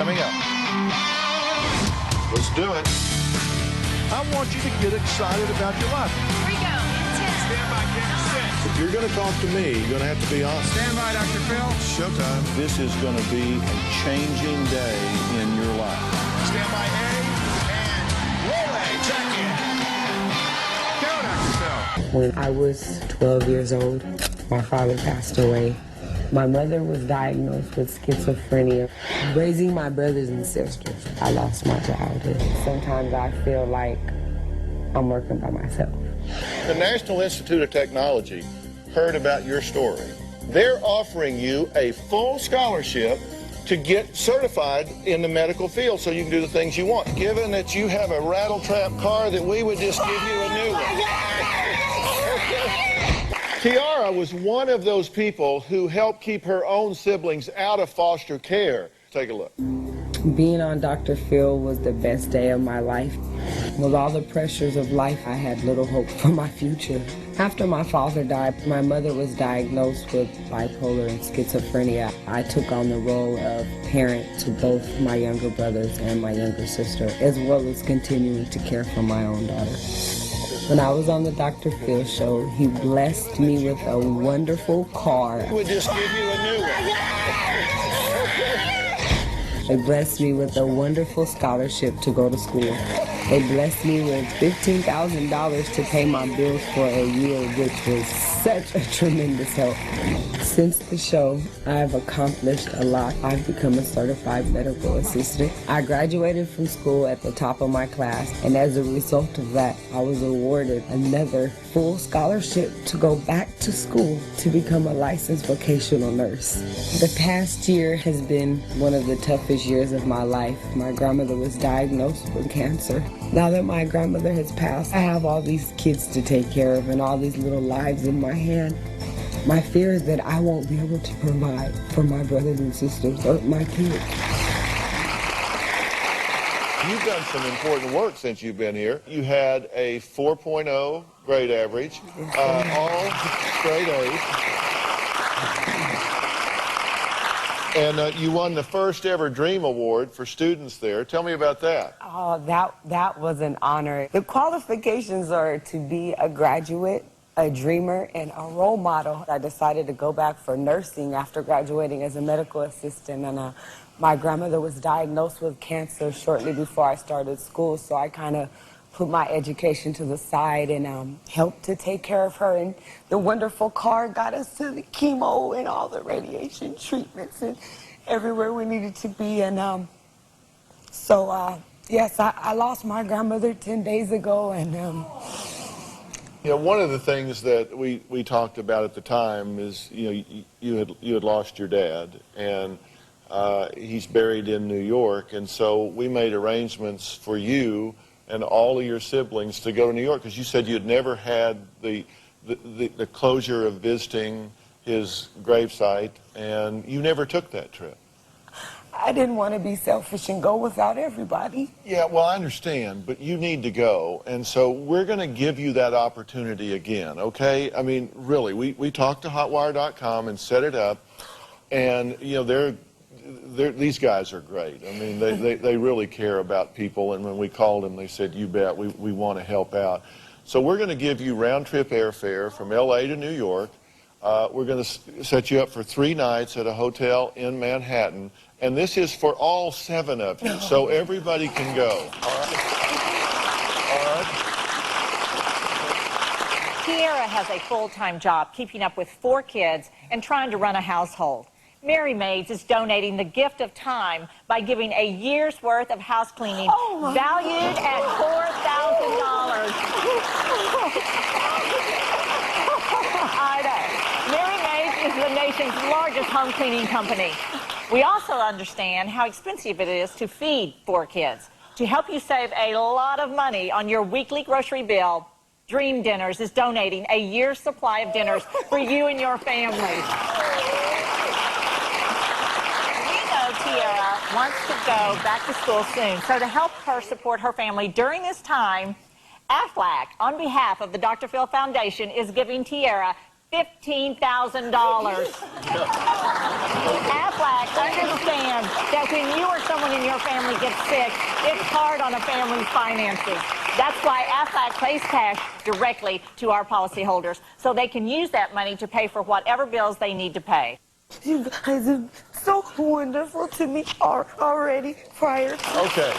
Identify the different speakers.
Speaker 1: coming up. Let's do it. I want you to get excited about your life.
Speaker 2: Here we go.
Speaker 3: Stand by, camera 6.
Speaker 1: If you're going to talk to me, you're going to have to be honest.
Speaker 3: Stand by, Dr. Phil.
Speaker 1: Showtime. This is going to be a changing day in your life.
Speaker 3: Stand by, A, and roll A. Check in. Go, Dr. Phil.
Speaker 4: When I was 12 years old, my father passed away. My mother was diagnosed with schizophrenia. Raising my brothers and sisters, I lost my childhood. Sometimes I feel like I'm working by myself.
Speaker 1: The National Institute of Technology heard about your story. They're offering you a full scholarship to get certified in the medical field so you can do the things you want. Given that you have a rattle-trap car, that we would just give you a new one. Tyerra was one of those people who helped keep her own siblings out of foster care. Take a look.
Speaker 4: Being on Dr. Phil was the best day of my life. With all the pressures of life, I had little hope for my future. After my father died, my mother was diagnosed with bipolar and schizophrenia. I took on the role of parent to both my younger brothers and my younger sister, as well as continuing to care for my own daughter. When I was on the Dr. Phil show, he blessed me with a wonderful car.
Speaker 1: We'll just give you a new one.
Speaker 4: They blessed me with a wonderful scholarship to go to school. They blessed me with $15,000 to pay my bills for a year, which was such a tremendous help. Since the show, I've accomplished a lot. I've become a certified medical assistant. I graduated from school at the top of my class, and as a result of that, I was awarded another full scholarship to go back to school to become a licensed vocational nurse. The past year has been one of the toughest years of my life. My grandmother was diagnosed with cancer. Now that my grandmother has passed, I have all these kids to take care of and all these little lives in my hand. My fear is that I won't be able to provide for my brothers and sisters or my kids.
Speaker 1: You've done some important work since you've been here. You had a 4.0 grade average, all straight A's. And you won the first ever Dream Award for students there. Tell me about that.
Speaker 4: Oh, that was an honor. The qualifications are to be a graduate, a dreamer, and a role model. I decided to go back for nursing after graduating as a medical assistant, and my grandmother was diagnosed with cancer shortly before I started school, so I kind of put my education to the side and helped to take care of her. And the wonderful car got us to the chemo and all the radiation treatments and everywhere we needed to be. And yes, I lost my grandmother 10 days ago. And
Speaker 1: you know, one of the things that we talked about at the time is, you know, you had lost your dad, and he's buried in New York, and so we made arrangements for you and all of your siblings to go to New York, because you said you'd never had the closure of visiting his gravesite, and you never took that trip.
Speaker 4: I didn't want to be selfish and go without everybody.
Speaker 1: Yeah, well, I understand, but you need to go, and so we're going to give you that opportunity again, okay? I mean, really, we talked to Hotwire.com and set it up, and, you know, these guys are great. I mean, they really care about people, and when we called them, they said, you bet, we want to help out. So we're going to give you round-trip airfare from L.A. to New York. We're going to set you up for 3 nights at a hotel in Manhattan, and this is for all 7 of you, so everybody can go. All right? All right?
Speaker 2: Tyerra has a full-time job keeping up with 4 kids and trying to run a household. Mary Maids is donating the gift of time by giving a year's worth of house cleaning valued at $4,000. I know. Mary Maids is the nation's largest home cleaning company. We also understand how expensive it is to feed 4 kids. To help you save a lot of money on your weekly grocery bill, Dream Dinners is donating a year's supply of dinners for you and your family. Tyerra wants to go back to school soon, so to help her support her family during this time, AFLAC, on behalf of the Dr. Phil Foundation, is giving Tyerra $15,000. Aflac understands that when you or someone in your family gets sick, it's hard on a family's finances. That's why Aflac pays cash directly to our policyholders so they can use that money to pay for whatever bills they need to pay.
Speaker 4: You guys are so wonderful to me already prior to...
Speaker 1: Okay.